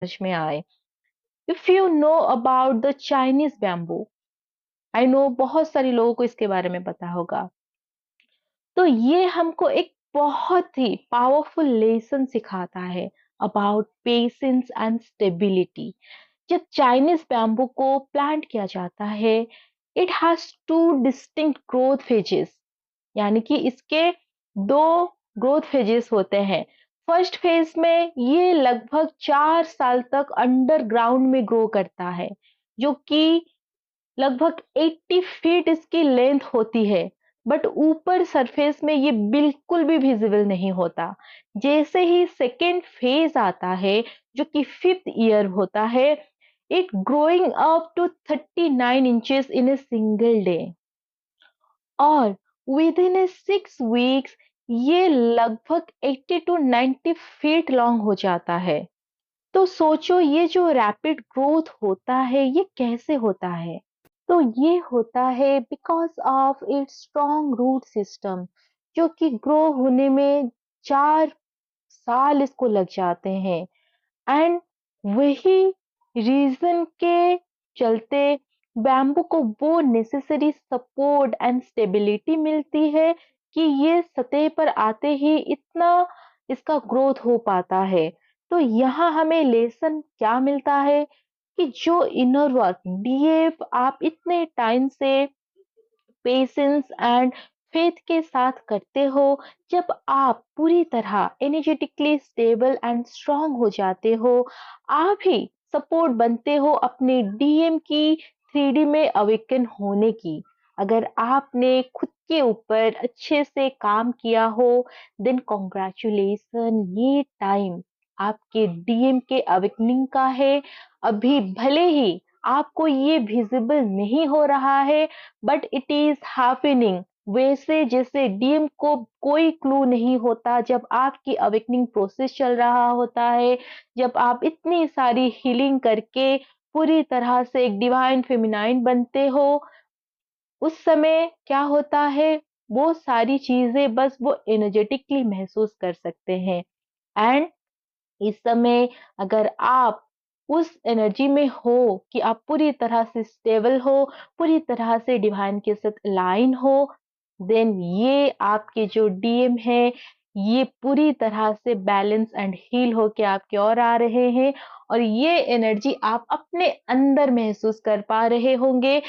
समझ में आए। If you know about the Chinese bamboo, I know बहुत सारे लोगों को इसके बारे में पता होगा। तो ये हमको एक बहुत ही पावरफुल लेसन सिखाता है अबाउट पेशेंस एंड स्टेबिलिटी। जब चाइनीज बैम्बू को प्लांट किया जाता है, it has two distinct growth phases, यानी कि इसके दो ग्रोथ फेजेस होते हैं। फर्स्ट फेज में ये लगभग 4 साल तक अंडरग्राउंड में ग्रो करता है, जो कि लगभग 80 फीट इसकी लेंथ होती है, बट ऊपर सरफेस में ये बिल्कुल भी विजिबल नहीं होता। जैसे ही सेकेंड फेज आता है, जो कि 5th ईयर होता है, it growing up to 39 inches in a single day, और विद इन ए 6 वीक्स ये लगभग 80 टू 90 फीट लॉन्ग हो जाता है। तो सोचो ये जो रैपिड ग्रोथ होता है ये कैसे होता है। तो ये होता है because of its strong root system, जो कि ग्रो होने में 4 साल इसको लग जाते हैं। एंड वही रीजन के चलते बैम्बू को वो नेसेसरी सपोर्ट एंड स्टेबिलिटी मिलती है कि ये सतह पर आते ही इतना इसका ग्रोथ हो पाता है। तो यहाँ हमें लेसन क्या मिलता है कि जो इनर वर्क डीएफ आप इतने टाइम से पेशेंस एंड फेथ के साथ करते हो, जब आप पूरी तरह एनर्जेटिकली स्टेबल एंड स्ट्रांग हो जाते हो, आप ही सपोर्ट बनते हो अपने डीएम की 3D में अवेकन होने की। अगर आपने खुद के ऊपर अच्छे से काम किया हो, देन कॉन्ग्रेचुलेशन, ये टाइम आपके डीएम के अवेकनिंग का है। अभी भले ही आपको ये विजिबल नहीं हो रहा है, बट इट इज हैपनिंग। वैसे जैसे डीएम को कोई क्लू नहीं होता जब आपकी अवेकनिंग प्रोसेस चल रहा होता है, जब आप इतनी सारी हीलिंग करके पूरी तरह से एक डिवाइन फेमिनाइन बनते हो, उस समय क्या होता है, वो सारी चीजें बस वो एनर्जेटिकली महसूस कर सकते हैं। एंड इस समय अगर आप उस एनर्जी में हो कि आप पूरी तरह से स्टेबल हो, पूरी तरह से डिवाइन के साथ अलाइन हो, देन ये आपके जो डीएम है ये पूरी तरह से बैलेंस एंड हील होके आपके और आ रहे हैं, और ये एनर्जी आप अपने अंदर महसूस कर पा रहे होंगे।